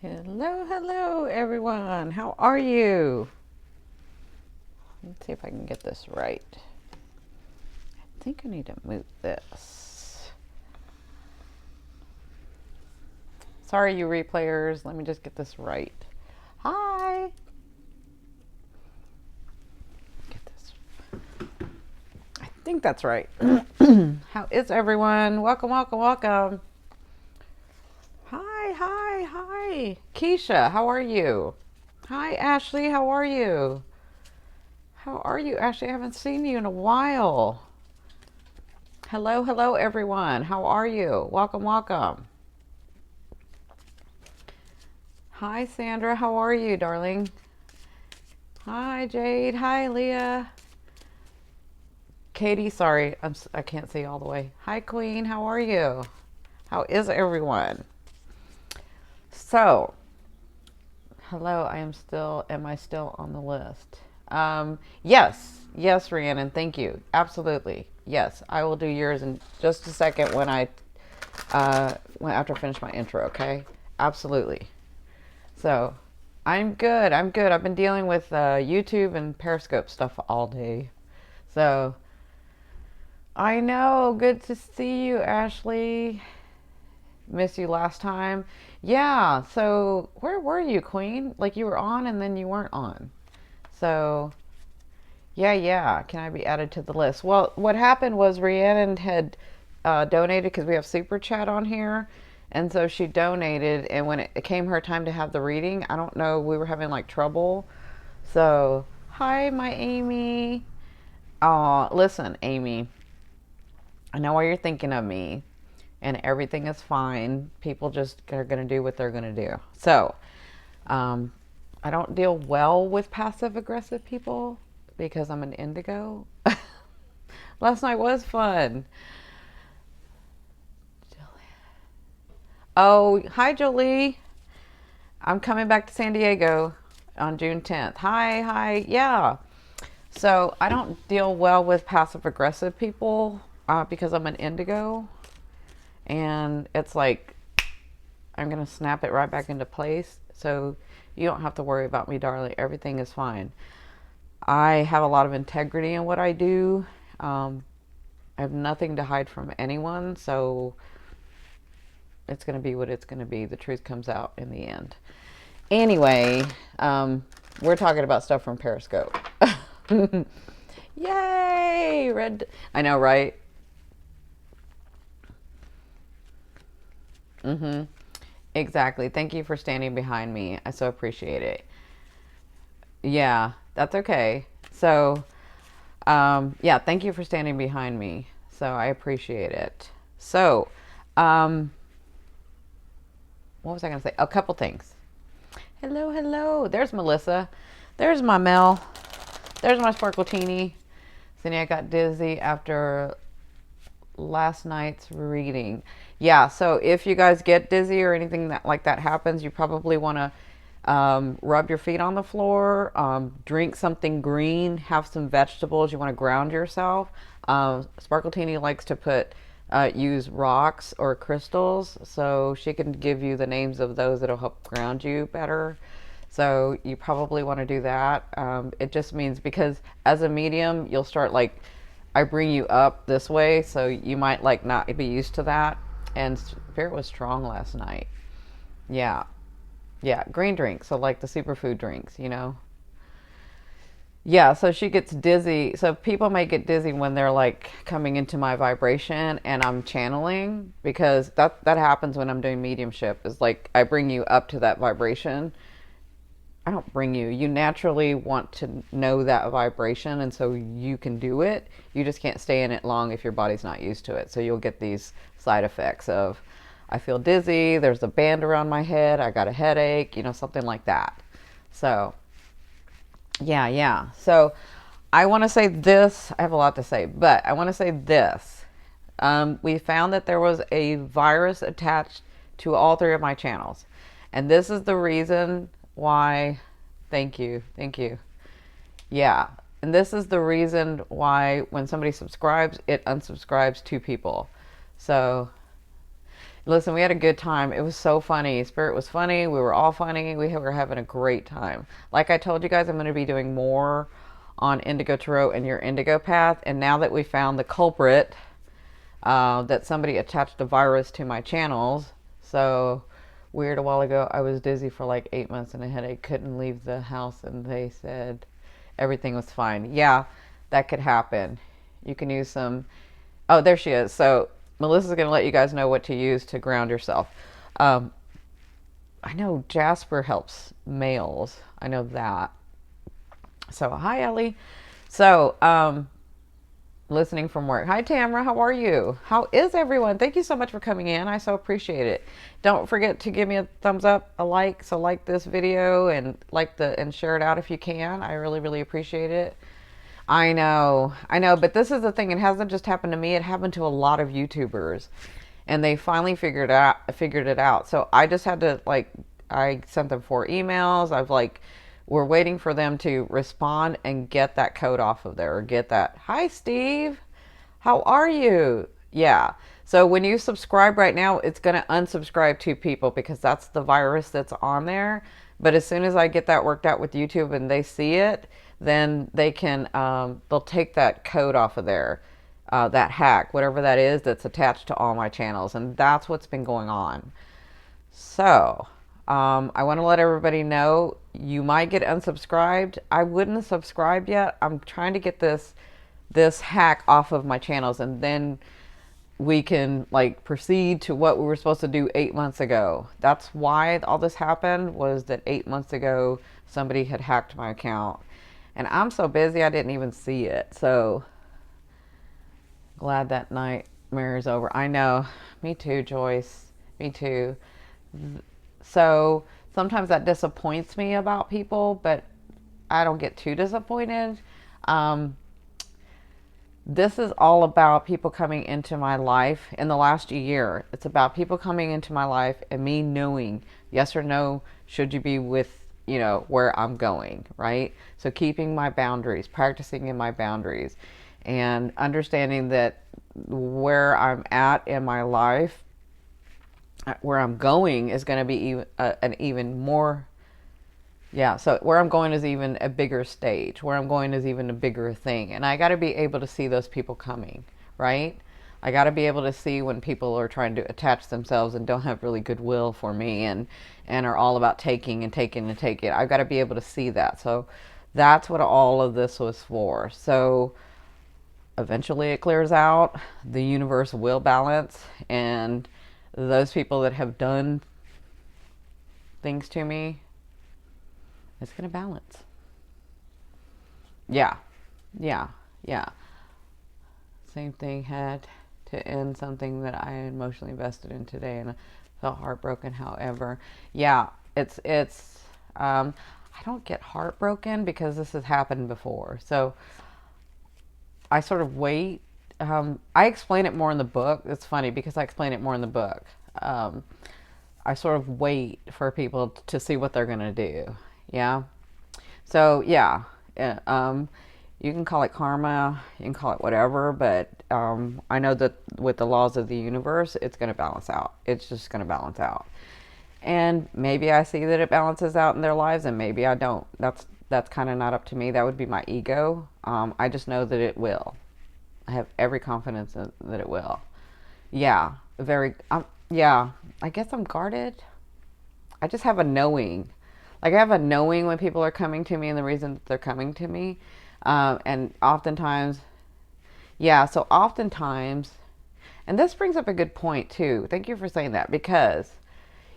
Hello, hello, everyone. How are you? Let's see if I can get this right. I think I need to move this. Sorry, you replayers. Let me just get this right. Hi. Get this. I think that's right. How is everyone? Welcome, welcome, welcome. Hi, hi, hi. Keisha, how are you? Hi, Ashley. How are you? How are you, Ashley? I haven't seen you in a while. Hello, hello, everyone. How are you? Welcome, welcome. Hi, Sandra. How are you, darling? Hi, Jade. Hi, Leah. Katie, sorry, I can't see all the way. Hi, Queen. How are you? How is everyone? So, hello. Am I still on the list? Yes, Rhiannon. Thank you. Absolutely. Yes, I will do yours in just a second after I finish my intro. Okay. Absolutely. So, I'm good. I'm good. I've been dealing with YouTube and Periscope stuff all day. So, I know. Good to see you, Ashley. Missed you last time. Yeah. So, where were you, Queen? Like you were on and then you weren't on. So, yeah, yeah. Can I be added to the list? Well, what happened was Rhiannon had donated because we have Super Chat on here. And so she donated. And when it came her time to have the reading, I don't know, we were having like trouble. So, hi, my Amy. Oh, listen, Amy. I know why you're thinking of me. And everything is fine. People just are going to do what they're going to do. So, um, I don't deal well with passive aggressive people because I'm an indigo. Last night was fun. Oh, hi, Jolie. I'm coming back to San Diego on June 10th. Hi, hi. Yeah. So I don't deal well with passive aggressive people because I'm an indigo. And it's like, I'm going to snap it right back into place. So you don't have to worry about me, darling. Everything is fine. I have a lot of integrity in what I do. I have nothing to hide from anyone. So it's going to be what it's going to be. The truth comes out in the end. Anyway, we're talking about stuff from Periscope. Yay! Red. I know, right? Mm-hmm. Exactly. Thank you for standing behind me. I so appreciate it. Yeah, that's okay. So, yeah, thank you for standing behind me. So I appreciate it. So, um, what was I going to say? A couple things. Hello, hello. There's Melissa. There's my Mel. There's my Sparkle Teeny. Cindy, I got dizzy after last night's reading. Yeah, so if you guys get dizzy or anything like that happens, you probably want to rub your feet on the floor, drink something green, have some vegetables. You want to ground yourself. Sparkle Teeny likes to use rocks or crystals, so she can give you the names of those that'll help ground you better. So you probably want to do that. It just means because as a medium, you'll start like I bring you up this way, so you might like not be used to that. And Spirit was strong last night. Yeah, yeah, green drinks, so like the superfood drinks, you know. Yeah, so she gets dizzy. So people may get dizzy when they're like coming into my vibration and I'm channeling because that happens when I'm doing mediumship. Is like I bring you up to that vibration. I don't bring you. You naturally want to know that vibration, and so you can do it. You just can't stay in it long if your body's not used to it. So you'll get these side effects of I feel dizzy, there's a band around my head, I got a headache, something like that. So, yeah, yeah. So, I want to say this. I have a lot to say, but I want to say this. We found that there was a virus attached to all three of my channels. And this is the reason why. Thank you. Thank you. Yeah. And this is the reason why when somebody subscribes, it unsubscribes two people. So, Listen, we had a good time. It was so funny. Spirit was funny. We were all funny. We were having a great time. Like I told you guys, I'm going to be doing more on Indigo Tarot and your Indigo path. And now that we found the culprit, that somebody attached a virus to my channels. So weird, a while ago, I was dizzy for like 8 months and I had, I couldn't leave the house, and they said everything was fine. Yeah, that could happen. You can use some, oh, there she is. So Melissa's going to let you guys know what to use to ground yourself. Um, I know Jasper helps males. I know that. So, hi, Ellie. So, listening from work. Hi, Tamara. How are you? How is everyone? Thank you so much for coming in. I so appreciate it. Don't forget to give me a thumbs up, a like. So, like this video and and share it out if you can. I really, really appreciate it. I know, but this is the thing. It hasn't just happened to me. It happened to a lot of YouTubers, and they finally figured it out. So I just had to I sent them 4 emails. We're waiting for them to respond and get that code off of there, or get that. Hi, Steve. How are you? Yeah. So when you subscribe right now, it's going to unsubscribe 2 people because that's the virus that's on there. But as soon as I get that worked out with YouTube and they see it, then they can, they'll take that code off of there, that hack, whatever that is, that's attached to all my channels. And that's what's been going on. So, I want to let everybody know you might get unsubscribed. I wouldn't subscribe yet. I'm trying to get this hack off of my channels, and then we can proceed to what we were supposed to do 8 months ago. That's why all this happened, was that 8 months ago somebody had hacked my account, and I'm so busy I didn't even see it. So glad that nightmare is over. I know. Me too, Joyce. Me too. So sometimes that disappoints me about people, but I don't get too disappointed. This is all about people coming into my life in the last year. It's about people coming into my life and me knowing yes or no, should you be with, where I'm going, right? So keeping my boundaries, practicing in my boundaries, and understanding that where I'm at in my life, where I'm going is going to be an even more, yeah, so where I'm going is even a bigger stage. Where I'm going is even a bigger thing. And I got to be able to see those people coming, right? I got to be able to see when people are trying to attach themselves and don't have really goodwill for me, and are all about taking and taking and taking. I've got to be able to see that. So that's what all of this was for. So eventually it clears out. The universe will balance, and those people that have done things to me, it's going to balance. Yeah. Yeah. Yeah. Same thing, had to end something that I emotionally invested in today, and I felt heartbroken. However, yeah, I don't get heartbroken because this has happened before. So I sort of wait. I explain it more in the book. It's funny because I explain it more in the book. I sort of wait for people to see what they're going to do. Yeah. So yeah, you can call it karma, you can call it whatever, but I know that with the laws of the universe, it's going to balance out. It's just going to balance out. And maybe I see that it balances out in their lives, and maybe I don't. That's kind of not up to me. That would be my ego. I just know that it will. I have every confidence that it will. Yeah, yeah, I guess I'm guarded. I just have a knowing. I have a knowing when people are coming to me and the reason that they're coming to me. And oftentimes, yeah, so oftentimes, and this brings up a good point too. Thank you for saying that, because,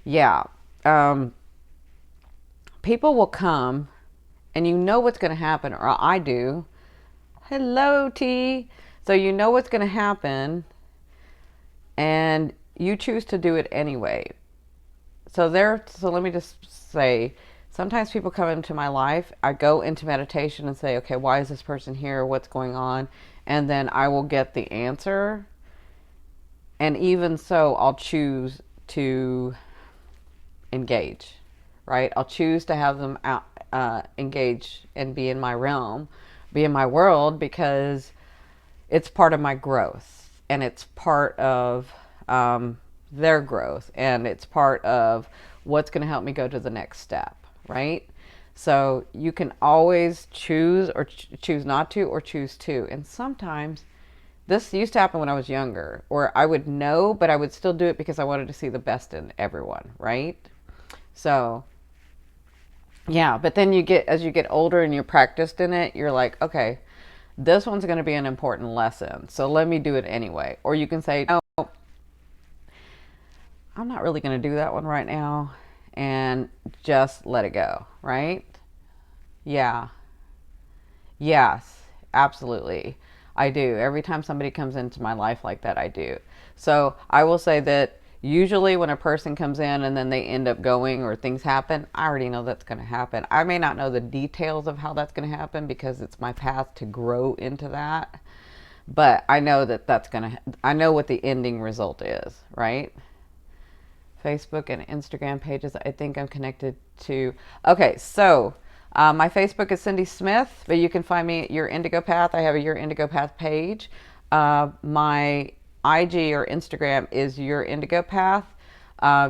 yeah, people will come and you know what's going to happen, or I do. Hello, T. So you know what's going to happen, and you choose to do it anyway. So let me just say, sometimes people come into my life, I go into meditation and say, okay, why is this person here? What's going on? And then I will get the answer. And even so, I'll choose to engage, right? I'll choose to have them engage and be in my realm, be in my world, because it's part of my growth, and it's part of their growth, and it's part of what's going to help me go to the next step, right? So you can always choose or choose not to or choose to. And sometimes this used to happen when I was younger, or I would know, but I would still do it because I wanted to see the best in everyone, right? So, yeah, but then as you get older and you're practiced in it, you're like, okay, this one's going to be an important lesson. So let me do it anyway. Or you can say, no, I'm not really going to do that one right now, and just let it go, right? Yeah. Yes, absolutely. I do. Every time somebody comes into my life like that, I do. So I will say that usually when a person comes in and then they end up going or things happen, I already know that's going to happen. I may not know the details of how that's going to happen because it's my path to grow into that. But I know that I know what the ending result is, right? Facebook and Instagram pages. I think I'm connected to. Okay, so my Facebook is Cindy Smith, but you can find me at Your Indigo Path. I have a Your Indigo Path page. My IG or Instagram is Your Indigo Path.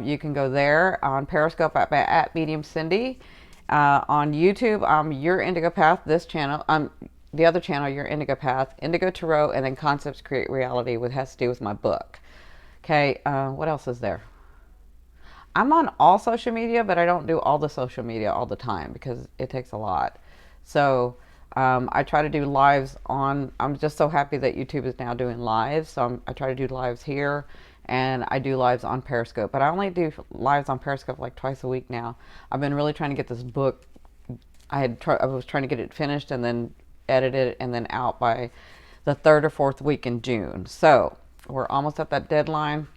You can go there on Periscope at Medium Cindy. On YouTube, Your Indigo Path. This channel, the other channel, Your Indigo Path, Indigo Tarot, and then Concepts Create Reality, which has to do with my book. Okay, what else is there? I'm on all social media, but I don't do all the social media all the time because it takes a lot. So I try to do lives on. I'm just so happy that YouTube is now doing lives. So I try to do lives here, and I do lives on Periscope. But I only do lives on Periscope like twice a week now. I've been really trying to get this book. I was trying to get it finished and then edited and then out by the third or fourth week in June. So we're almost at that deadline,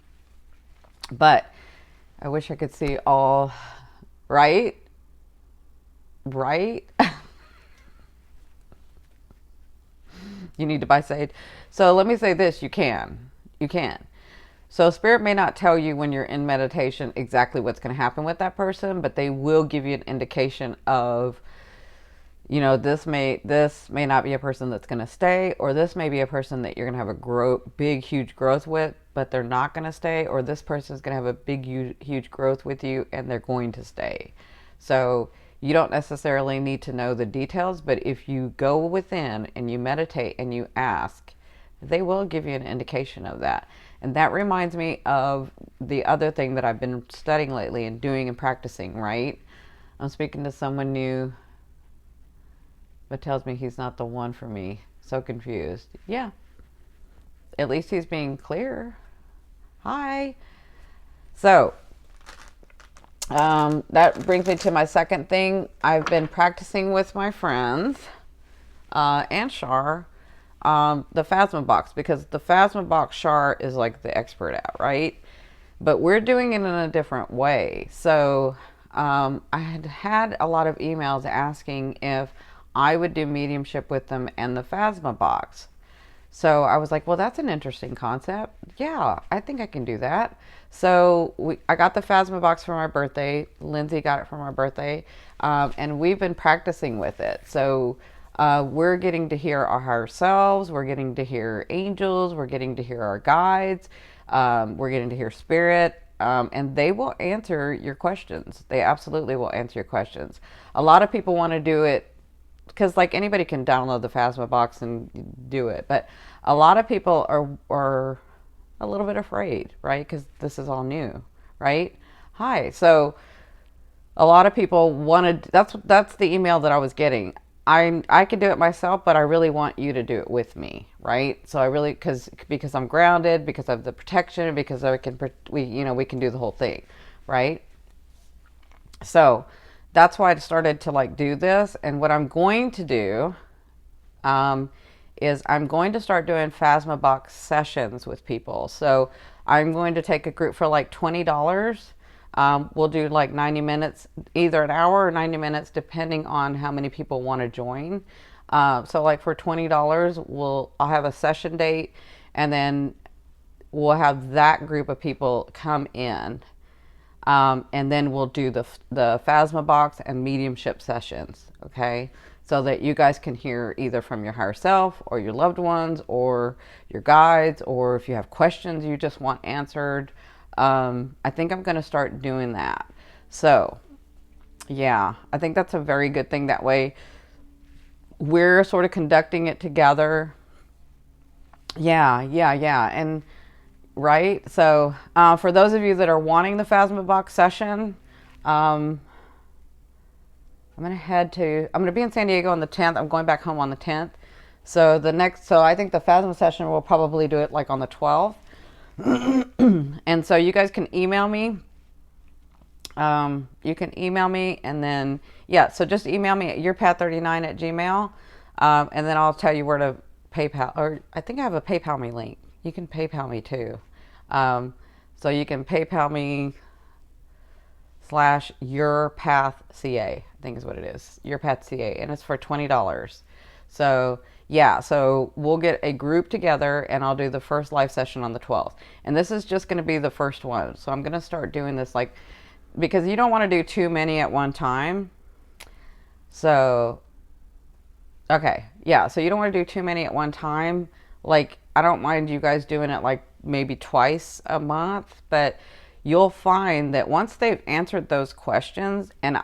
but I wish I could see all, right? Right? You need to buy sage. So let me say this, you can. You can. So Spirit may not tell you when you're in meditation exactly what's going to happen with that person, but they will give you an indication of, you know, this may not be a person that's going to stay, or this may be a person that you're going to have a big huge growth with, but they're not going to stay, or this person is going to have a big huge growth with you and they're going to stay. So you don't necessarily need to know the details, but if you go within and you meditate and you ask, they will give you an indication of that. And that reminds me of the other thing that I've been studying lately and doing and practicing, right? I'm speaking to someone new, but tells me he's not the one for me. So confused. Yeah. At least he's being clear. Hi. So, that brings me to my second thing. I've been practicing with my friends, and Shar, the Phasma Box, because the Phasma Box Shar is like the expert at, right? But we're doing it in a different way. So, I had a lot of emails asking if I would do mediumship with them and the Phasma Box. So I was like, well, that's an interesting concept. Yeah, I think I can do that. So I got the Phasma Box for my birthday. Lindsay got it for my birthday. And we've been practicing with it. So we're getting to hear our higher selves. We're getting to hear angels. We're getting to hear our guides. We're getting to hear spirit. And they will answer your questions. They absolutely will answer your questions. A lot of people want to do it because like anybody can download the Phasma Box and do it, but a lot of people are a little bit afraid, right? Because this is all new, right? Hi. So a lot of people wanted, that's the email that I was getting. I can do it myself, but I really want you to do it with me, right? So I really, because I'm grounded, because of the protection, because we can do the whole thing, right? So that's why I started to like do this. And what I'm going to do is I'm going to start doing Phasma Box sessions with people. So I'm going to take a group for like $20. We'll do like 90 minutes, either an hour or 90 minutes, depending on how many people want to join. So like for $20, I'll have a session date, and then we'll have that group of people come in. And then we'll do the Phasma Box and mediumship sessions, okay? So that you guys can hear either from your higher self or your loved ones or your guides, or if you have questions you just want answered, I think I'm going to start doing that. So, yeah, I think that's a very good thing. That way, we're sort of conducting it together. Yeah, yeah, yeah. And right. So, for those of you that are wanting the Phasma Box session, um, I'm going to be in San Diego on the 10th. I'm going back home on the 10th. So I think the Phasma session will probably do it like on the 12th. And so you guys can email me. You can email me, and then, yeah, so just email me at yourpath39@gmail. And then I'll tell you where to PayPal, or I think I have a PayPal me link. You can PayPal me too. So you can PayPal me /yourpathca, I think is what it is. Yourpathca, and it's for $20. So yeah, so we'll get a group together, and I'll do the first live session on the 12th. And this is just going to be the first one. So I'm going to start doing this, like, because you don't want to do too many at one time. So, okay, yeah, so you don't want to do too many at one time. Like, I don't mind you guys doing it like maybe twice a month, but you'll find that once they've answered those questions, and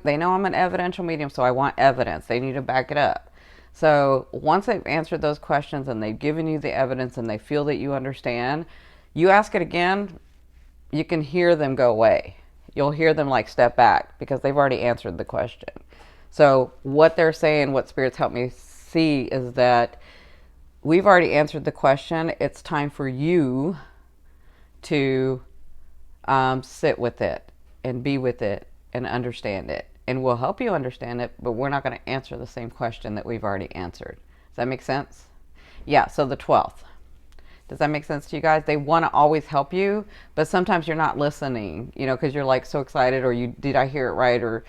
they know I'm an evidential medium, so I want evidence. They need to back it up. So once they've answered those questions and they've given you the evidence and they feel that you understand, you ask it again, you can hear them go away. You'll hear them like step back because they've already answered the question. So what they're saying, what spirits help me see, is that we've already answered the question. It's time for you to sit with it and be with it and understand it. And we'll help you understand it, but we're not going to answer the same question that we've already answered. Does that make sense? Yeah, so the 12th. Does that make sense to you guys? They want to always help you, but sometimes you're not listening, because you're like so excited, or did I hear it right? Or,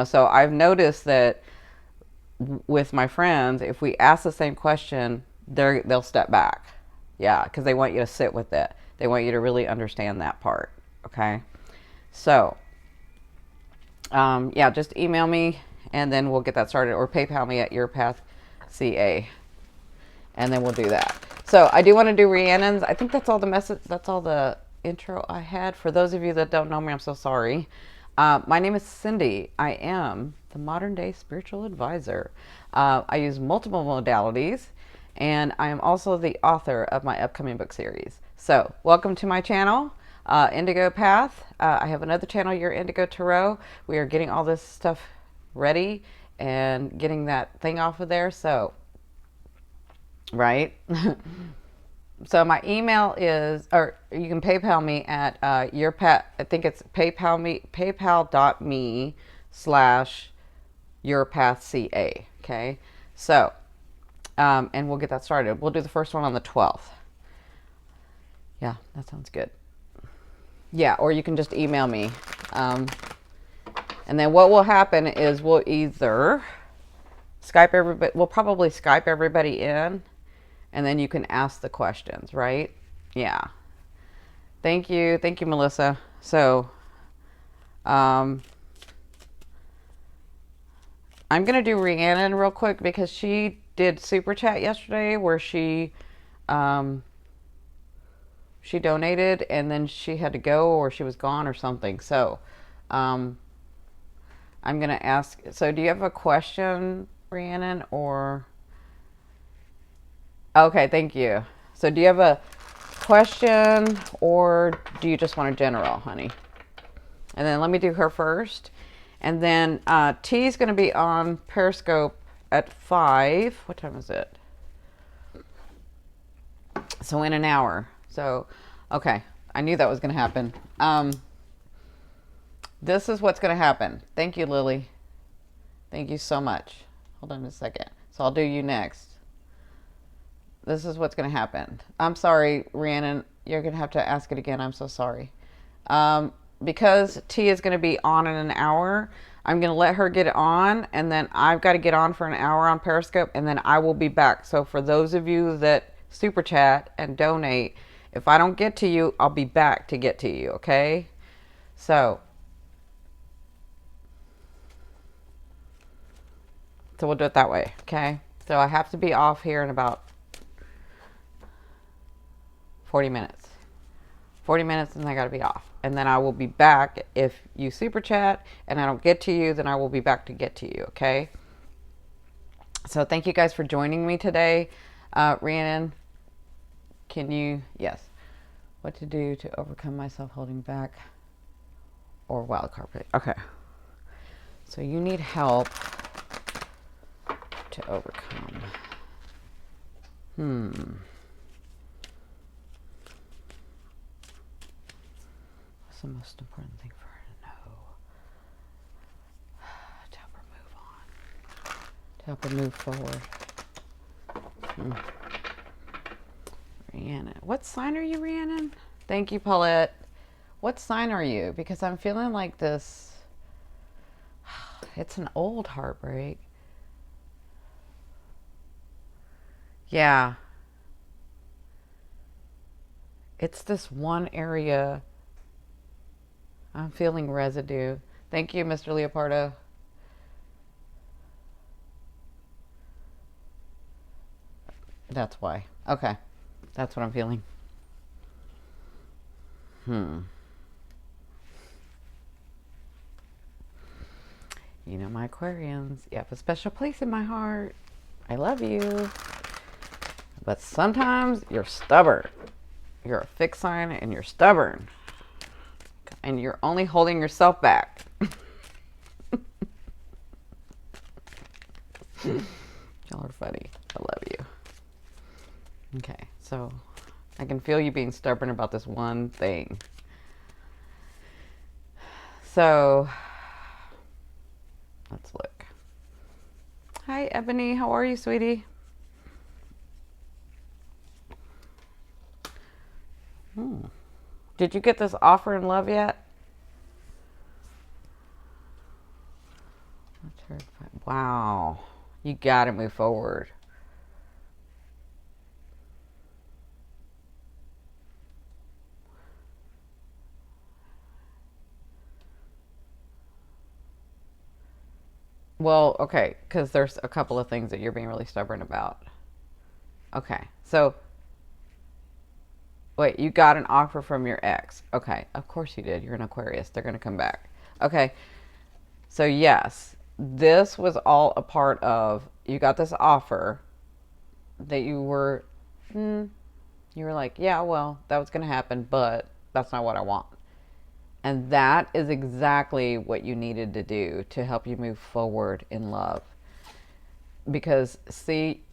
so I've noticed that with my friends, if we ask the same question, they'll step back. Yeah, because they want you to sit with it. They want you to really understand that part. Okay. So, yeah, just email me, and then we'll get that started, or PayPal me at yourpathca, and then we'll do that. So I do want to do Rhiannon's. I think that's all the intro I had. For those of you that don't know me, I'm so sorry. My name is Cindy. I am the modern day spiritual advisor. I use multiple modalities, and I am also the author of my upcoming book series. So welcome to my channel. Indigo Path. I have another channel, Your Indigo Tarot. We are getting all this stuff ready and getting that thing off of there. So, right. So my email is, or you can PayPal me at I think it's paypal.me/yourpathca. Okay. So, and we'll get that started. We'll do the first one on the 12th. Yeah, that sounds good. Yeah, or you can just email me. And then what will happen is we'll either we'll probably Skype everybody in, and then you can ask the questions, right? Yeah. Thank you, Melissa. So, I'm gonna do Rhiannon real quick because she did super chat yesterday where she donated, and then she had to go, or she was gone or something. So I'm going to ask, so do you have a question, Rhiannon, or? Okay, thank you. So do you have a question, or do you just want a general, honey? And then let me do her first. And then T is going to be on Periscope at 5. What time is it? So in an hour. So, okay, I knew that was going to happen. This is what's going to happen. Thank you, Lily. Thank you so much. Hold on a second. So I'll do you next. This is what's going to happen. I'm sorry, Rhiannon. You're going to have to ask it again. I'm so sorry. Because T is going to be on in an hour, I'm going to let her get on, and then I've got to get on for an hour on Periscope, and then I will be back. So for those of you that super chat and donate, if I don't get to you, I'll be back to get to you, okay? So we'll do it that way, okay? So I have to be off here in about 40 minutes. 40 minutes and I got to be off. And then I will be back. If you super chat and I don't get to you, then I will be back to get to you, okay? So thank you guys for joining me today. Rhiannon, can you, yes. What to do to overcome myself holding back or wild card pick. Okay. So you need help to overcome. What's the most important thing for her to know? To help her move on. To help her move forward. Rhiannon. What sign are you, Rhiannon? Thank you, Paulette. What sign are you? Because I'm feeling like this. It's an old heartbreak. Yeah. It's this one area. I'm feeling residue. Thank you, Mr. Leopardo. That's why. Okay. That's what I'm feeling. You know, my Aquarians, you have a special place in my heart. I love you. But sometimes you're stubborn. You're a fixed sign and you're stubborn. And you're only holding yourself back. Y'all are funny. I love you. Okay, so I can feel you being stubborn about this one thing. So let's look. Hi, Ebony. How are you, sweetie? Did you get this offer in love yet? Wow. You got to move forward. Well, okay, because there's a couple of things that you're being really stubborn about. Okay, so wait, you got an offer from your ex. Okay, of course you did. You're an Aquarius. They're going to come back. Okay, so yes, this was all a part of, you got this offer that you were like, yeah, well, that was going to happen, but that's not what I want. And that is exactly what you needed to do to help you move forward in love. Because, see,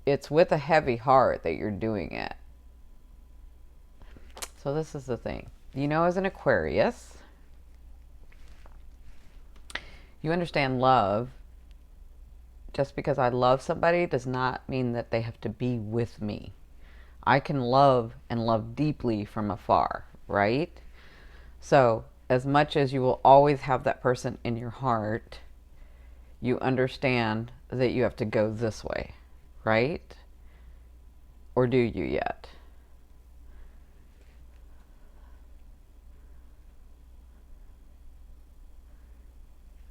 it's with a heavy heart that you're doing it. So this is the thing. You know, as an Aquarius, you understand love. Just because I love somebody does not mean that they have to be with me. I can love and love deeply from afar, right? So, as much as you will always have that person in your heart, you understand that you have to go this way, right? Or do you yet?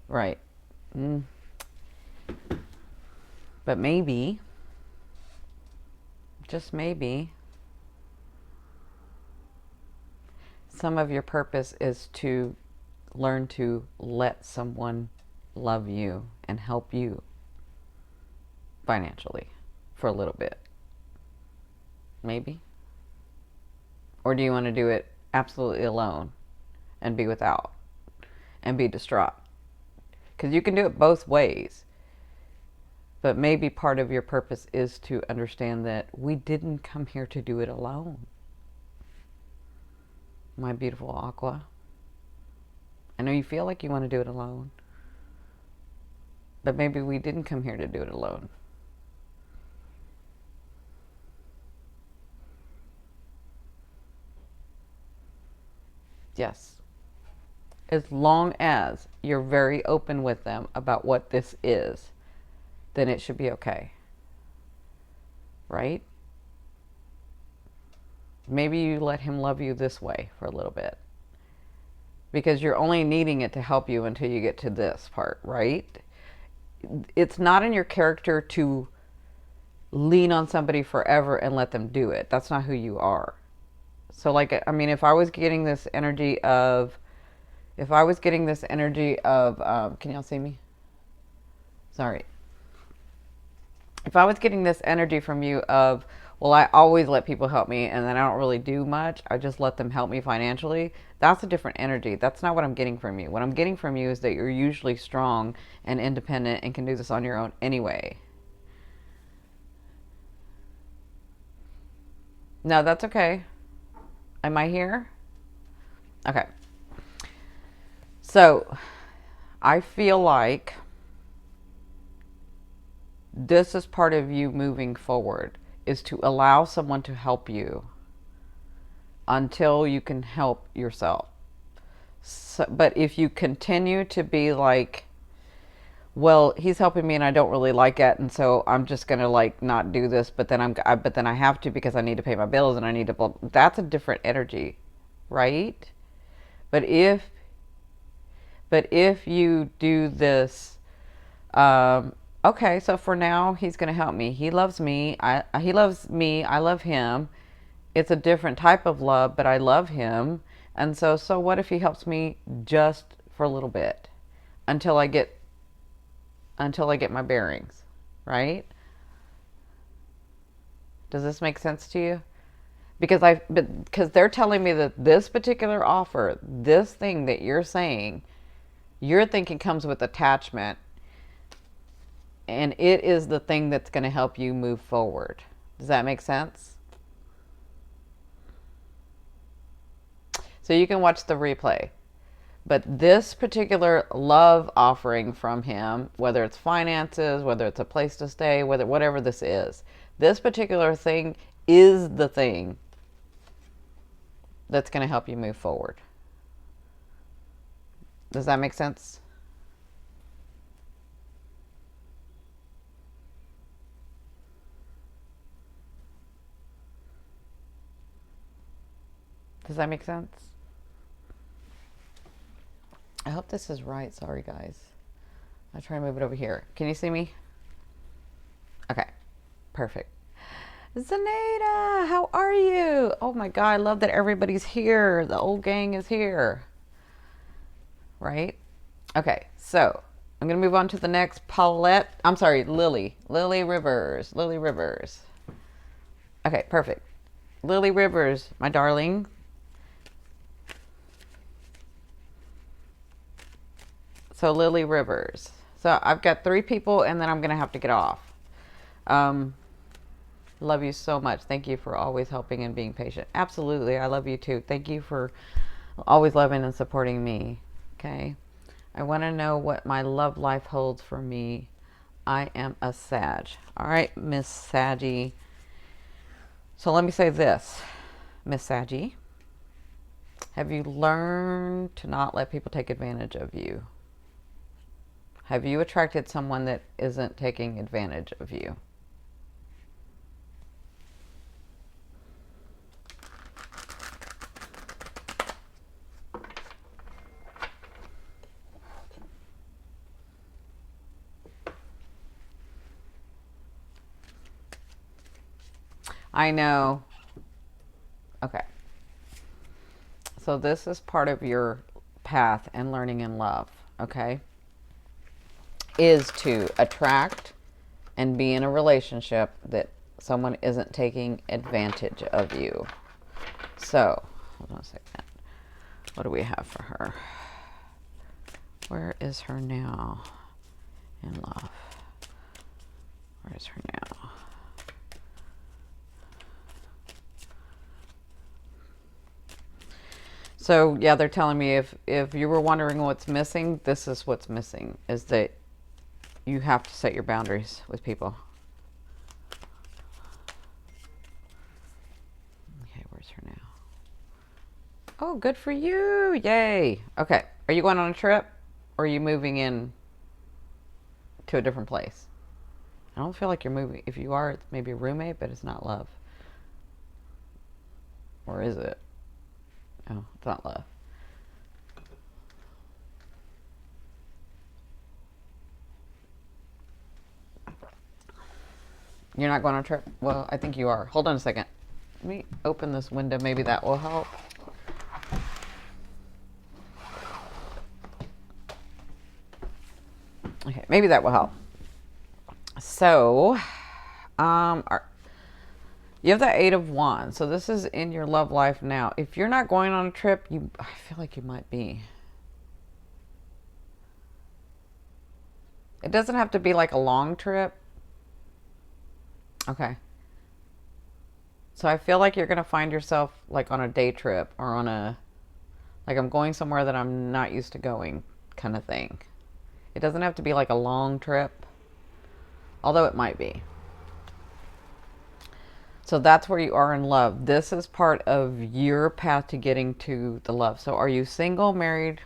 Right. But maybe, just maybe, some of your purpose is to learn to let someone love you and help you financially for a little bit. Maybe. Or do you want to do it absolutely alone and be without and be distraught? Because you can do it both ways. But maybe part of your purpose is to understand that we didn't come here to do it alone. My beautiful Aqua. I know you feel like you want to do it alone. But maybe we didn't come here to do it alone. Yes. As long as you're very open with them about what this is, then it should be okay. Right? Maybe you let him love you this way for a little bit. Because you're only needing it to help you until you get to this part, right? It's not in your character to lean on somebody forever and let them do it. That's not who you are. So like, I mean, if I was getting this energy of, can y'all see me? Sorry. If I was getting this energy from you of, well, I always let people help me and then I don't really do much, I just let them help me financially, that's a different energy. That's not what I'm getting from you. What I'm getting from you is that you're usually strong and independent and can do this on your own anyway. No, that's okay. Am I here? Okay. So I feel like this is part of you moving forward, is to allow someone to help you until you can help yourself. So, but if you continue to be like, well, he's helping me and I don't really like it, and so I'm just gonna like not do this, but then but then I have to because I need to pay my bills and I need to. That's a different energy, right? But if you do this, okay, so for now he's gonna help me. He loves me. He loves me. I love him. It's a different type of love, but I love him. And so what if he helps me just for a little bit until I get my bearings, right? Does this make sense to you? Because they're telling me that this particular offer, this thing that you're thinking comes with attachment, and it is the thing that's going to help you move forward. Does that make sense? So you can watch the replay. But this particular love offering from him, whether it's finances, whether it's a place to stay, whatever this is, this particular thing is the thing that's going to help you move forward. Does that make sense? Does that make sense? I hope this is right. Sorry, guys. I'll try and move it over here. Can you see me? Okay. Perfect. Zenaida, how are you? Oh my God, I love that everybody's here. The old gang is here. Right? Okay, so I'm going to move on to the next Paulette. I'm sorry, Lily. Lily Rivers. Lily Rivers. Okay, perfect. Lily Rivers, my darling. So Lily Rivers. So I've got 3 people and then I'm going to have to get off. Love you so much. Thank you for always helping and being patient. Absolutely. I love you too. Thank you for always loving and supporting me. Okay. I want to know what my love life holds for me. I am a Sag. All right, Miss Saggy. So let me say this, Miss Saggy. Have you learned to not let people take advantage of you? Have you attracted someone that isn't taking advantage of you? I know. Okay. So this is part of your path and learning in love, okay? Is to attract and be in a relationship that someone isn't taking advantage of you. So, hold on a second. What do we have for her? Where is her now in love? Where is her now? So, yeah, they're telling me if you were wondering what's missing, this is what's missing, is that you have to set your boundaries with people. Okay, where's her now? Oh, good for you. Yay. Okay. Are you going on a trip or are you moving in to a different place? I don't feel like you're moving. If you are, it's maybe a roommate, but it's not love. Or is it? Oh, it's not love. You're not going on a trip? Well, I think you are. Hold on a second. Let me open this window. Maybe that will help. Okay, maybe that will help. So, you have the Eight of Wands. So this is in your love life now. If you're not going on a trip, I feel like you might be. It doesn't have to be like a long trip. Okay. So I feel like you're going to find yourself like on a day trip or on a, like I'm going somewhere that I'm not used to going kind of thing. It doesn't have to be like a long trip, although it might be. So that's where you are in love. This is part of your path to getting to the love. So are you single, married,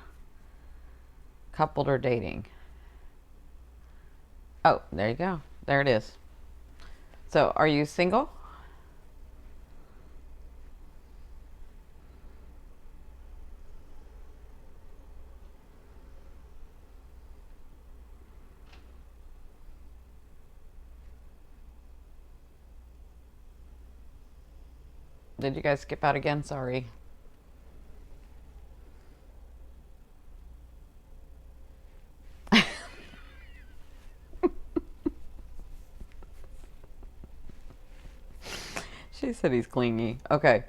coupled, or dating? Oh, there you go. There it is. So are you single? Did you guys skip out again? Sorry. She said he's clingy. Okay.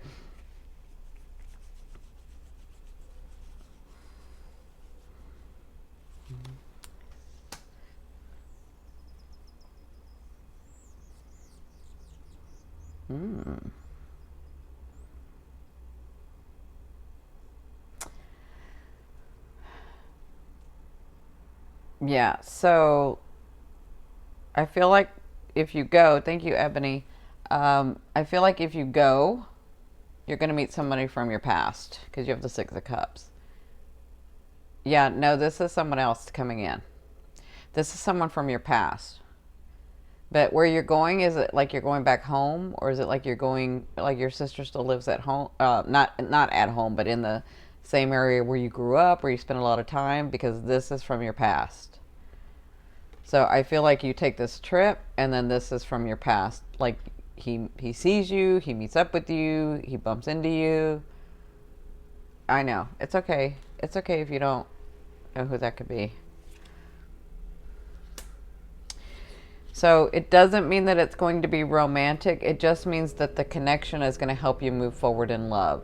Hmm. Yeah, so I feel like if you go, thank you, Ebony. I feel like if you go, you're going to meet somebody from your past because you have the Six of Cups. Yeah, no, this is someone else coming in. This is someone from your past. But where you're going, is it like you're going back home, or is it like you're going, like your sister still lives at home? Not at home, but in the same area where you grew up, where you spent a lot of time, because this is from your past. So I feel like you take this trip, and then this is from your past. Like he sees you, he meets up with you, he bumps into you. I know. It's okay. It's okay if you don't know who that could be. So it doesn't mean that it's going to be romantic. It just means that the connection is going to help you move forward in love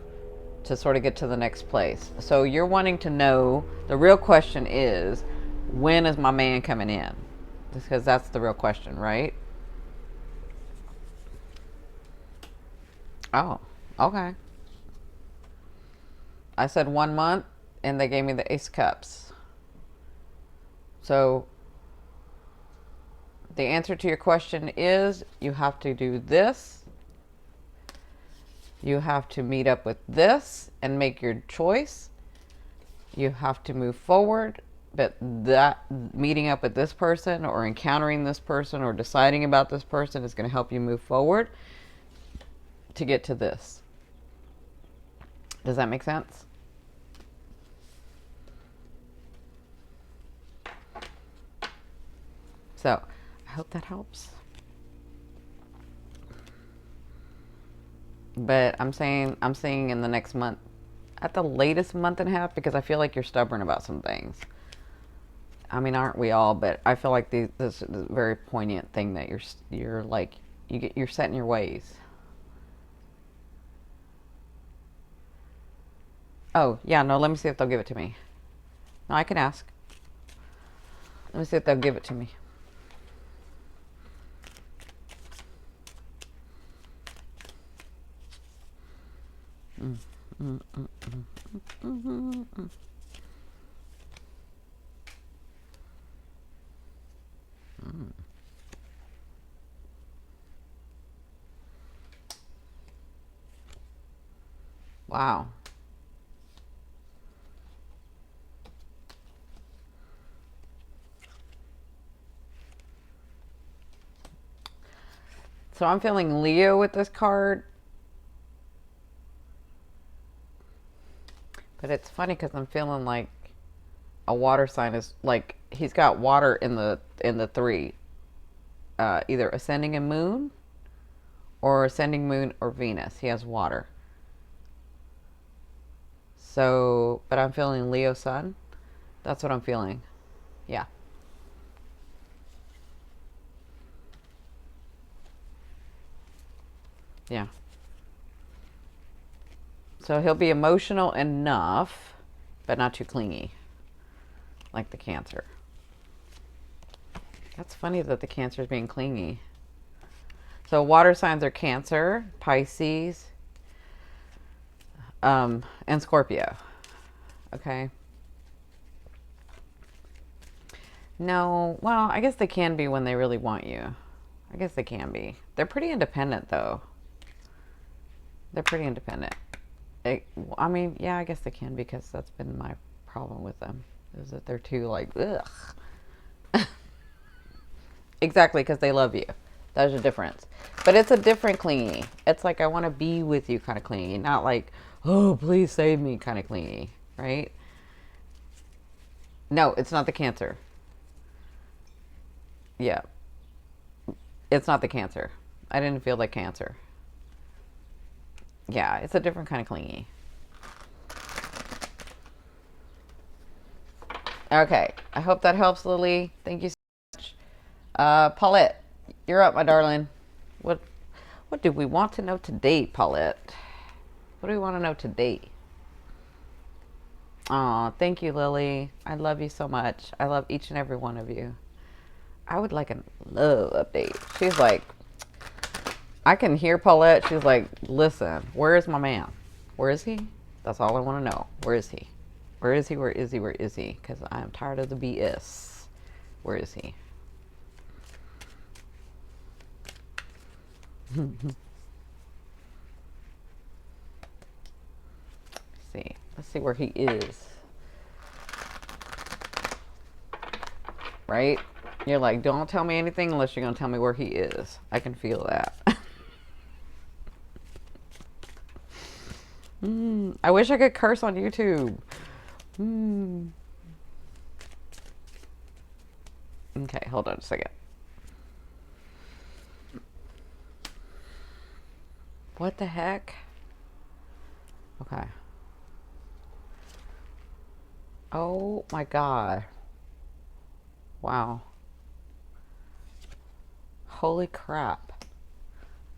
to sort of get to the next place. So you're wanting to know, the real question is, when is my man coming in? Because that's the real question, right? Oh, okay. I said 1 month, and they gave me the Ace of Cups. So the answer to your question is you have to do this. You have to meet up with this and make your choice. You have to move forward. But that meeting up with this person or encountering this person or deciding about this person is going to help you move forward to get to this. Does that make sense? So I hope that helps. But I'm saying in the next month, at the latest month and a half, because I feel like you're stubborn about some things. I mean, aren't we all? But I feel like this is a very poignant thing that you're like you're set in your ways. Oh yeah, no. Let me see if they'll give it to me. No, I can ask. Let me see if they'll give it to me. Mm, mm, mm, mm, mm, mm, mm. Mm. Wow. So I'm feeling Leo with this card. But it's funny because I'm feeling like a water sign is like he's got water in the three, either ascending and moon or ascending moon or Venus. He has water. So, but I'm feeling Leo sun. That's what I'm feeling. Yeah. Yeah. So he'll be emotional enough, but not too clingy, like the Cancer. That's funny that the Cancer is being clingy. So water signs are Cancer, Pisces, and Scorpio. Okay. No, well, I guess they can be when they really want you. I guess they can be. They're pretty independent, though. They're pretty independent. I mean, yeah, I guess they can, because that's been my problem with them, is that they're too, like, ugh. Exactly, because they love you. There's a difference. But it's a different clingy. It's like, I want to be with you kind of clingy, not like, oh, please save me kind of clingy, right? No, it's not the Cancer. Yeah. It's not the Cancer. I didn't feel like Cancer. Yeah, it's a different kind of clingy. Okay, I hope that helps, Lily. Thank you so much. Paulette, you're up, my darling. What what do we want to know today, Paulette? What do we want to know today? Aw, thank you, Lily. I love you so much. I love each and every one of you. I would like a love update. She's like, I can hear Paulette. She's like, listen, where is my man? Where is he? That's all I want to know. Where is he? Where is he? Where is he? Where is he? Because I am tired of the BS. Where is he? See. Let's see where he is. Right? You're like, don't tell me anything unless you're going to tell me where he is. I can feel that. I wish I could curse on YouTube. Okay, hold on a second. What the heck? Okay. Oh my God. Wow. Holy crap.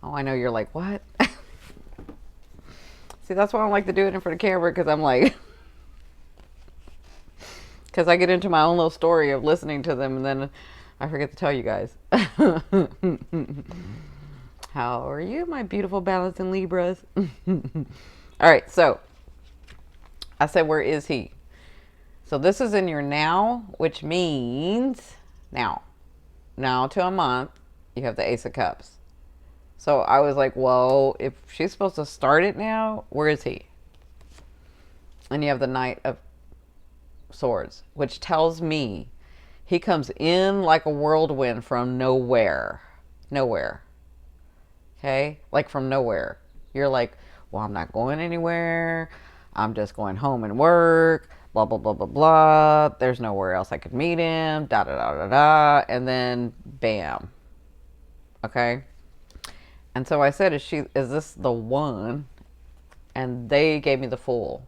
Oh, I know you're like, what? See, that's why I don't like to do it in front of camera, because I'm like, because I get into my own little story of listening to them, and then I forget to tell you guys. How are you, my beautiful balancing Libras? All right, so I said, where is he? So this is in your now, which means now to a month, you have the Ace of Cups. So I was like, well, if she's supposed to start it now, where is he? And you have the Knight of Swords, which tells me he comes in like a whirlwind from nowhere. Nowhere. Okay? Like from nowhere. You're like, well, I'm not going anywhere. I'm just going home and work. Blah, blah, blah, blah, blah. There's nowhere else I could meet him. Da, da, da, da, da. And then, bam. Okay? And so I said, is this the one? And they gave me the Fool,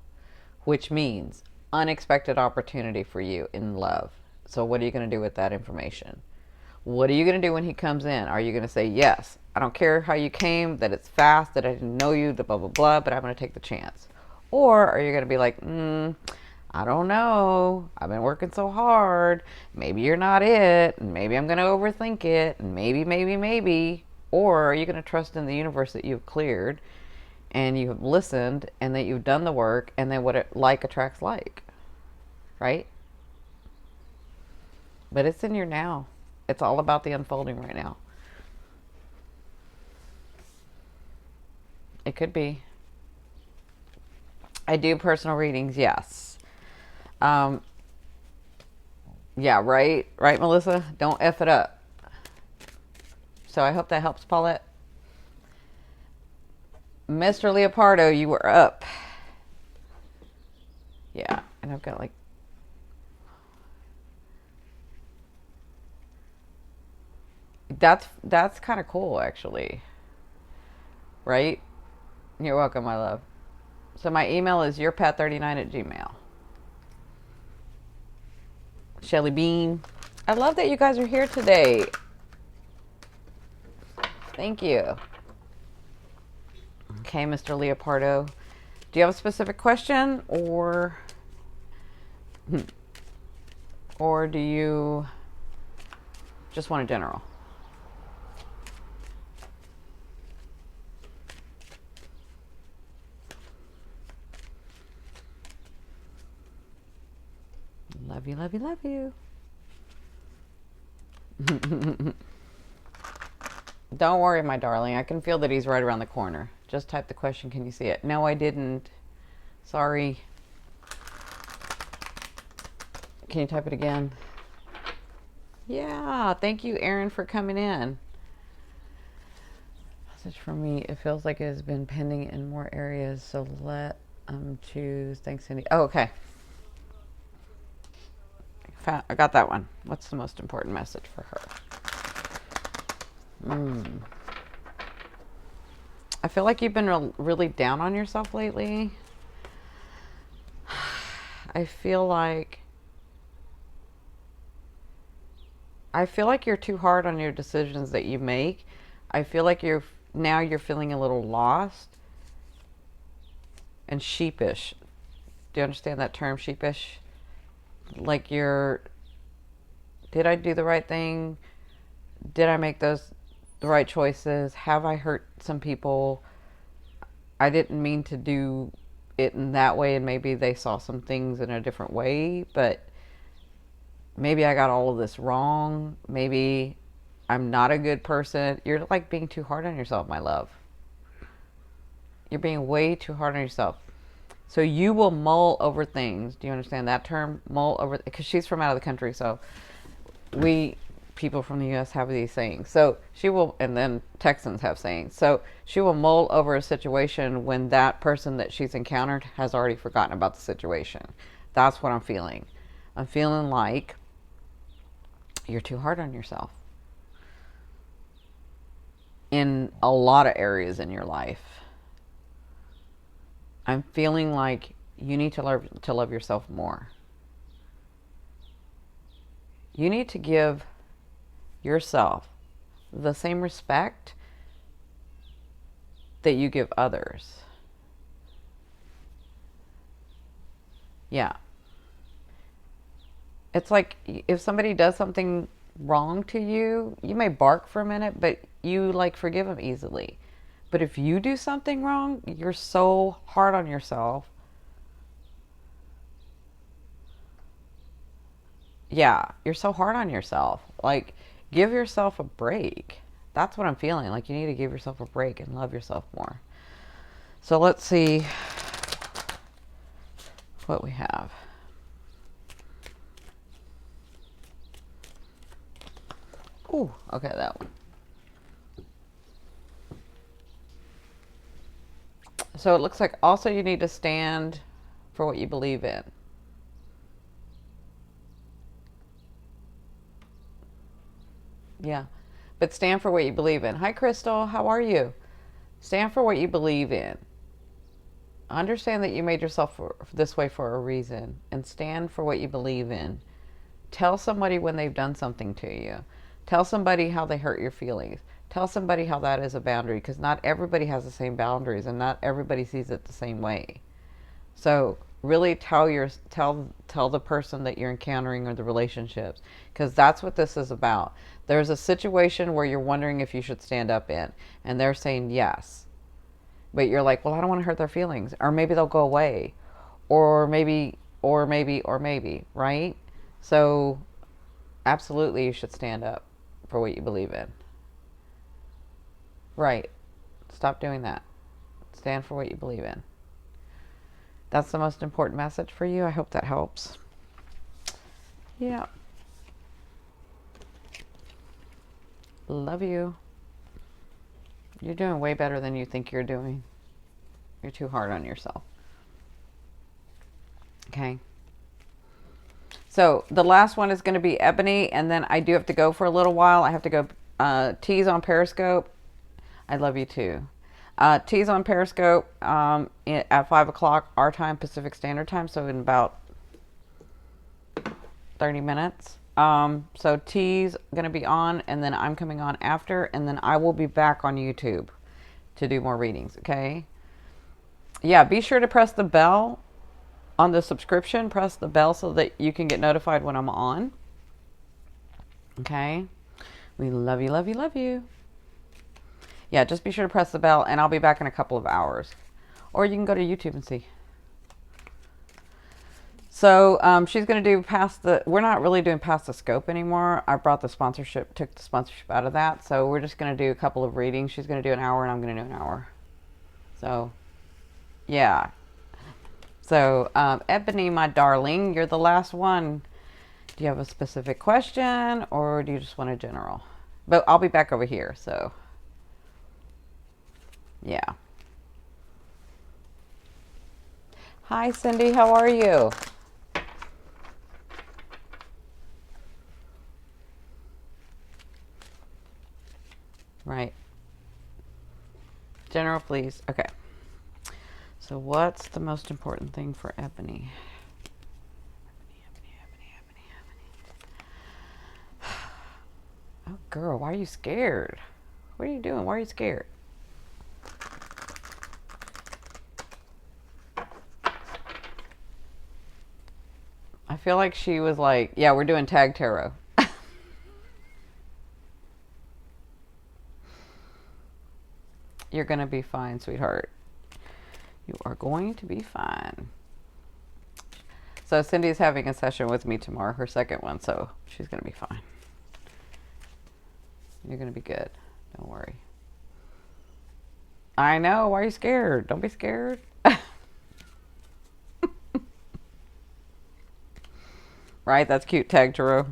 which means unexpected opportunity for you in love. So what are you going to do with that information? What are you going to do when he comes in? Are you going to say, yes, I don't care how you came, that it's fast, that I didn't know you, the blah, blah, blah, but I'm going to take the chance? Or are you going to be like, I don't know. I've been working so hard. Maybe you're not it. And maybe I'm going to overthink it. And maybe. Or are you going to trust in the universe that you've cleared and you have listened and that you've done the work, and then what it like attracts like, right? But it's in your now. It's all about the unfolding right now. It could be. I do personal readings, yes. Yeah, right, Melissa? Don't F it up. So I hope that helps, Paulette. Mr. Leopardo, you were up. Yeah, and I've got like... That's kind of cool, actually. right? You're welcome, my love. So my email is yourpet39@gmail. Shelly Bean. I love that you guys are here today. Thank you. Okay, Mr. Leopardo. Do you have a specific question or do you just want a general? Love you, love you, love you. Don't worry, my darling. I can feel that he's right around the corner. Just type the question. Can you see it? No, I didn't. Sorry. Can you type it again? Yeah. Thank you, Aaron, for coming in. Message from me. It feels like it has been pending in more areas, so let choose. Thanks, Cindy. Oh, okay. I got that one. What's the most important message for her? I feel like you've been really down on yourself lately. I feel like you're too hard on your decisions that you make. I feel like you're feeling a little lost and sheepish. Do you understand that term, sheepish? Like did I do the right thing? Did I make the right choices? Have I hurt some people? I didn't mean to do it in that way, and maybe they saw some things in a different way, but maybe I got all of this wrong. Maybe I'm not a good person. You're like being too hard on yourself, my love. You're being way too hard on yourself. So you will mull over things. Do you understand that term? Mull over, because she's from out of the country, so we people from the U.S. have these sayings. So she will, and then Texans have sayings. So she will mull over a situation when that person that she's encountered has already forgotten about the situation. That's what I'm feeling. I'm feeling like you're too hard on yourself in a lot of areas in your life. I'm feeling like you need to love yourself more. You need to give yourself the same respect that you give others. Yeah. It's like if somebody does something wrong to you, you may bark for a minute, but you like forgive them easily. But if you do something wrong, you're so hard on yourself. Yeah, you're so hard on yourself. Like, give yourself a break. That's what I'm feeling. Like, you need to give yourself a break and love yourself more. So let's see what we have. Ooh, okay, that one. So it looks like also you need to stand for what you believe in. Yeah, but stand for what you believe in. Hi, Crystal. How are you? Stand for what you believe in. Understand that you made yourself this way for a reason, and stand for what you believe in. Tell somebody when they've done something to you. Tell somebody how they hurt your feelings. Tell somebody how that is a boundary, because not everybody has the same boundaries and not everybody sees it the same way. So really tell the person that you're encountering or the relationships, because that's what this is about. There's a situation where you're wondering if you should stand up in, and they're saying yes. But you're like, well, I don't want to hurt their feelings, or maybe they'll go away, or maybe, right? So absolutely you should stand up for what you believe in. Right. Stop doing that. Stand for what you believe in. That's the most important message for you. I hope that helps. Yeah. Love you. You're doing way better than you think you're doing. You're too hard on yourself. Okay. So the last one is going to be Ebony, and then I do have to go for a little while. I have to go tease on Periscope. I love you too. T's on Periscope at 5 o'clock our time, Pacific Standard Time, so in about 30 minutes. So T's going to be on, and then I'm coming on after, and then I will be back on YouTube to do more readings, okay? Yeah, be sure to press the bell on the subscription. Press the bell so that you can get notified when I'm on. Okay? We love you, love you, love you. Yeah, just be sure to press the bell, and I'll be back in a couple of hours. Or you can go to YouTube and see. So she's going to do we're not really doing past the scope anymore. I brought the sponsorship, took the sponsorship out of that. So we're just going to do a couple of readings. She's going to do an hour, and I'm going to do an hour. So, yeah. So, Ebony, my darling, you're the last one. Do you have a specific question, or do you just want a general? But I'll be back over here, so. Yeah. Hi, Cindy. How are you? Right. General, please. Okay. So what's the most important thing for Ebony? Oh, girl, why are you scared? What are you doing? Why are you scared? I feel like she was like, yeah, we're doing tag tarot. You're going to be fine, sweetheart. You are going to be fine. So Cindy's having a session with me tomorrow, her second one, so she's going to be fine. You're going to be good. Don't worry. I know. Why are you scared? Don't be scared. Right? That's cute, tag tarot.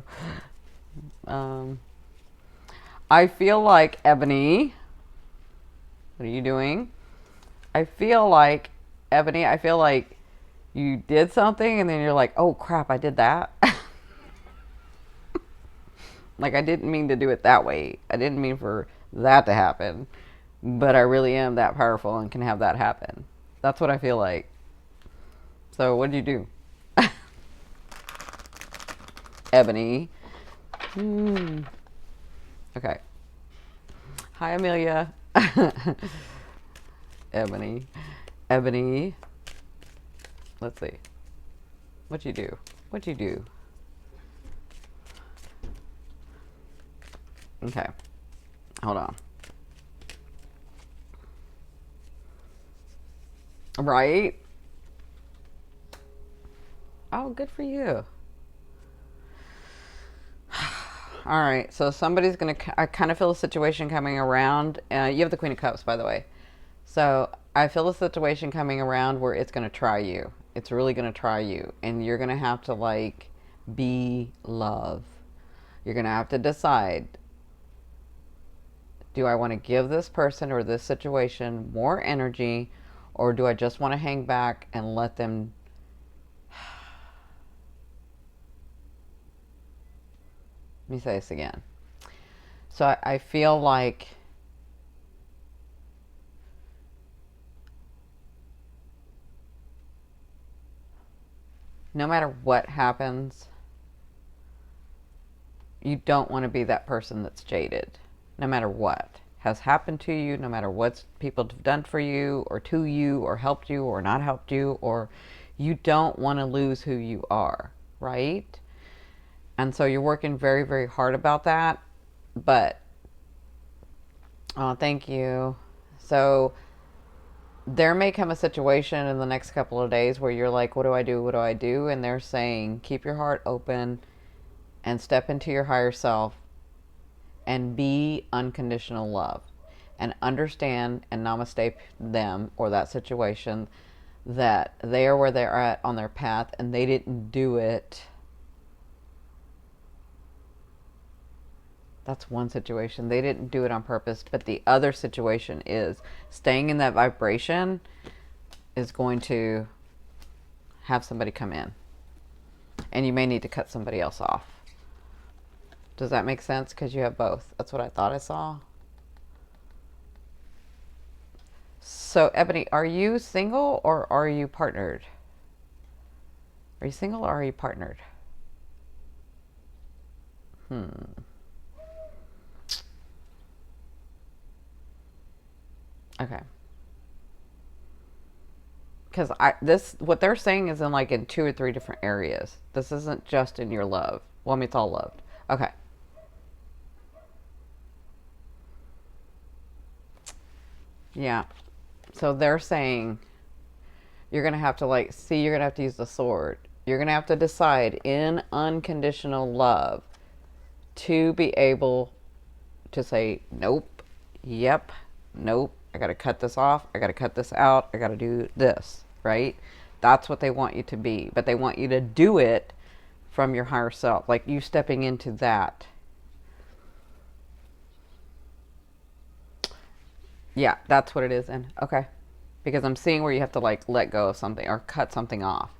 I feel like, Ebony, what are you doing? I feel like, Ebony, I feel like you did something and then you're like, oh crap, I did that. Like, I didn't mean to do it that way. I didn't mean for that to happen. But I really am that powerful and can have that happen. That's what I feel like. So what did you do? Ebony. Okay. Hi, Amelia. Ebony. Ebony. Let's see. What'd you do? What'd you do? Okay. Hold on. Right? Oh, good for you. All right. So somebody's going to... I kind of feel a situation coming around. You have the Queen of Cups, by the way. So I feel a situation coming around where it's going to try you. It's really going to try you. And you're going to have to, like, be love. You're going to have to decide, do I want to give this person or this situation more energy, or do I just want to hang back and let them... Let me say this again. So I feel like no matter what happens, you don't want to be that person that's jaded. No matter what has happened to you, no matter what people have done for you or to you or helped you or not helped you, or you don't want to lose who you are, right? And so you're working very, very hard about that. But, oh, thank you. So there may come a situation in the next couple of days where you're like, what do I do? What do I do? And they're saying, keep your heart open and step into your higher self and be unconditional love. And understand and namaste them or that situation, that they are where they're at on their path and they didn't do it. That's one situation. They didn't do it on purpose. But the other situation is staying in that vibration is going to have somebody come in. And you may need to cut somebody else off. Does that make sense? Because you have both. That's what I thought I saw. So, Ebony, are you single or are you partnered? Are you single or are you partnered? Okay. Because what they're saying is in like in 2 or 3 different areas. This isn't just in your love. Well, I mean, it's all loved. Okay. Yeah. So they're saying you're going to have to you're going to have to use the sword. You're going to have to decide in unconditional love to be able to say, nope, yep, nope, I got to cut this off. I got to cut this out. I got to do this, right? That's what they want you to be. But they want you to do it from your higher self, like you stepping into that. Yeah, that's what it is. And okay. Because I'm seeing where you have to let go of something or cut something off.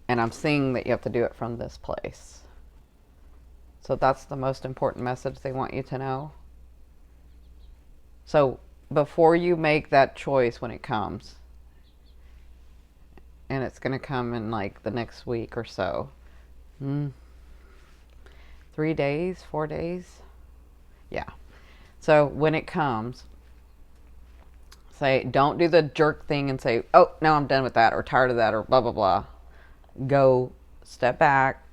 And I'm seeing that you have to do it from this place. So that's the most important message they want you to know. So before you make that choice when it comes, and it's going to come in like the next week or so, 3 days, 4 days. Yeah. So when it comes, say, don't do the jerk thing and say, oh, now I'm done with that or tired of that or blah, blah, blah. Go step back,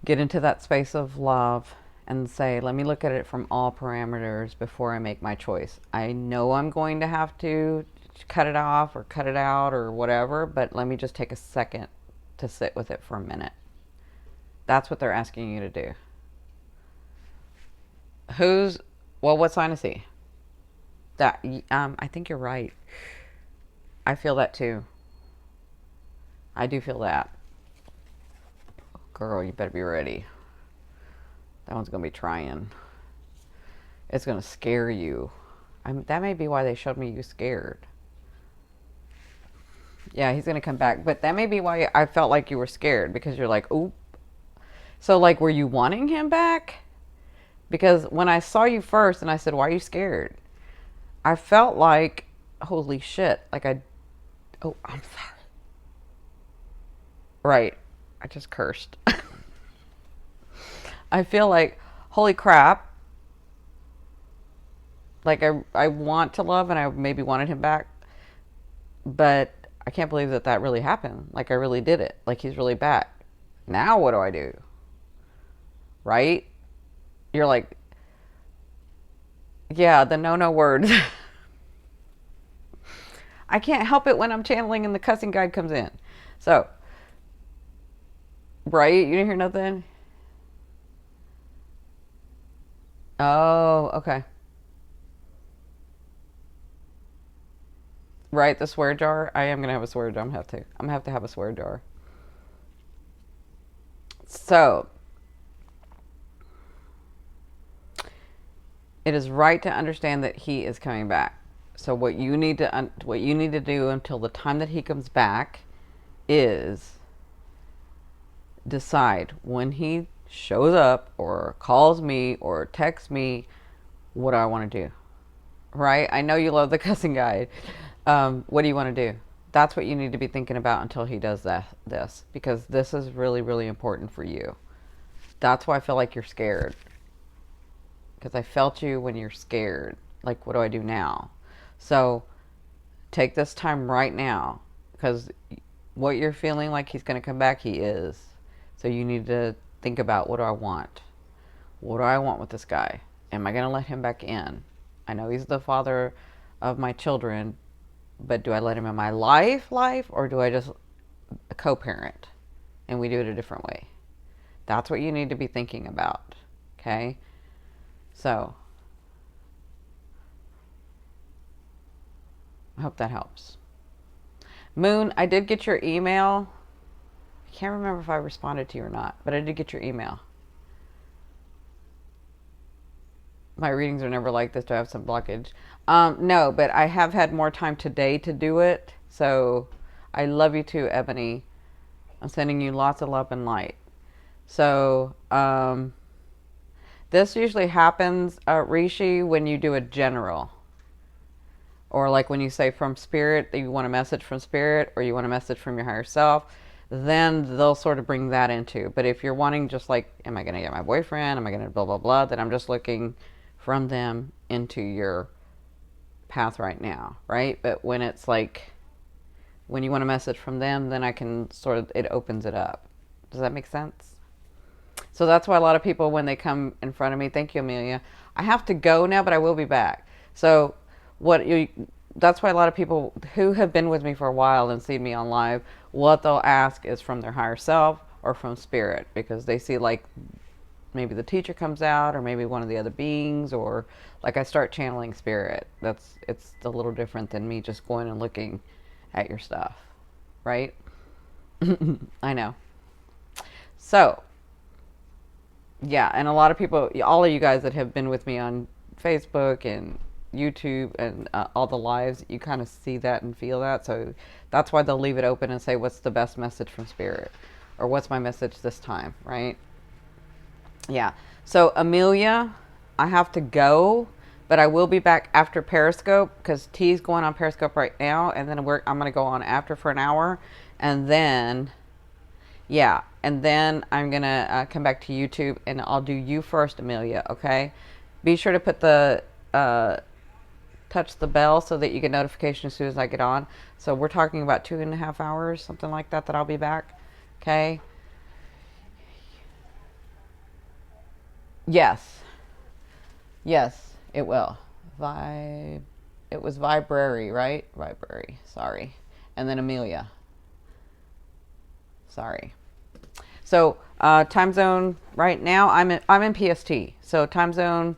get into that space of love and say, let me look at it from all parameters before I make my choice. I know I'm going to have to cut it off or cut it out or whatever, but let me just take a second to sit with it for a minute. That's what they're asking you to do. What sign is he? I think you're right. I feel that too. I do feel that. Girl, you better be ready. That one's going to be trying. It's going to scare you. That may be why they showed me you scared. Yeah, he's going to come back. But that may be why I felt like you were scared. Because you're like, oop. So, were you wanting him back? Because when I saw you first and I said, why are you scared? I felt like, holy shit. Oh, I'm sorry. Right. I just cursed. I feel like, holy crap. I want to love and I maybe wanted him back. But I can't believe that really happened. I really did it. He's really back. Now what do I do? Right? You're like, yeah, the no words. I can't help it when I'm channeling and the cussing guide comes in. So, right? You didn't hear nothing? Oh, okay. Right, the swear jar. I am gonna have a swear jar. I'm gonna have to have a swear jar. So, it is right to understand that he is coming back. So what you need to do until the time that he comes back is decide when he shows up or calls me or texts me, what do I want to do? Right? I know you love the cussing guide. What do you want to do? That's what you need to be thinking about until he does this, because this is really, really important for you. That's why I feel like you're scared. Because I felt you when you're scared. What do I do now? So take this time right now, because what you're feeling like he's going to come back, he is. So you need to think about, what do I want? What do I want with this guy? Am I going to let him back in? I know he's the father of my children, but do I let him in my life, or do I just co-parent and we do it a different way? That's what you need to be thinking about, okay? So, I hope that helps. Moon, I did get your email. I can't remember if I responded to you or not, but I did get your email. My readings are never like this. Do I have some blockage? No, but I have had more time today to do it. So, I love you too, Ebony. I'm sending you lots of love and light. So, this usually happens, Rishi, when you do a general. or like when you say from spirit, that you want a message from spirit or you want a message from your higher self, then they'll sort of bring that into. But if you're wanting just like, am I going to get my boyfriend? Am I going to blah, blah, blah? Then I'm just looking from them into your path right now, right? But when it's like, when you want a message from them, then I can sort of, it opens it up. Does that make sense? So that's why a lot of people, when they come in front of me, thank you, Amelia. I have to go now, but I will be back. So that's why a lot of people who have been with me for a while and seen me on live, what they'll ask is from their higher self or from spirit, because they see like maybe the teacher comes out or maybe one of the other beings, or like I start channeling spirit. It's a little different than me just going and looking at your stuff, right? I know. So yeah, and a lot of people, all of you guys that have been with me on Facebook and YouTube and all the lives, you kind of see that and feel that. So that's why they'll leave it open and say, what's the best message from spirit? Or what's my message this time, right? Yeah. So Amelia, I have to go, but I will be back after Periscope because T's going on Periscope right now. And then I'm going to go on after for an hour. And then, yeah. And then I'm going to come back to YouTube and I'll do you first, Amelia. Okay. Be sure to put the, touch the bell so that you get notification as soon as I get on. So we're talking about 2.5 hours, something like that, that I'll be back. Okay. Yes. Yes, it will. It was Vibrary, right? Vibrary. Sorry. And then Amelia. Sorry. So time zone right now, I'm in PST. So time zone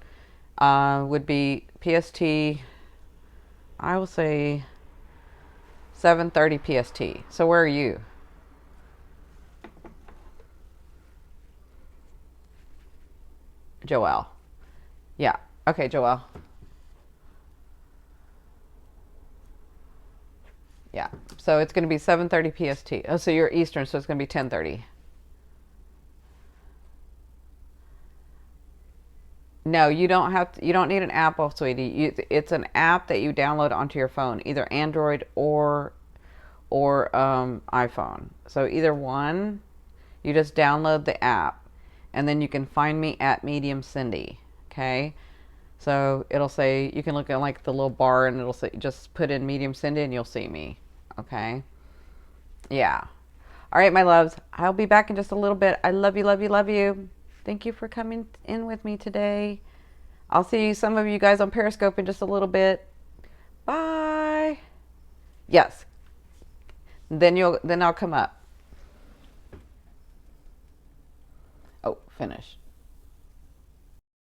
would be PST. I will say 7:30 PST. So where are you? Joelle. Yeah. Okay, Joelle. Yeah. So it's going to be 7:30 PST. Oh, so you're Eastern, so it's going to be 10:30. No, you don't have to, you don't need an Apple, sweetie. It's an app that you download onto your phone, either Android or iPhone. So either one, you just download the app, and then you can find me at Medium Cindy. Okay. So it'll say, you can look at like the little bar and it'll say, just put in Medium Cindy and you'll see me. Okay. Yeah. All right, my loves. I'll be back in just a little bit. I love you, love you, love you. Thank you for coming in with me today. I'll see some of you guys on Periscope in just a little bit. Bye. Yes. Then I'll come up. Oh, finished.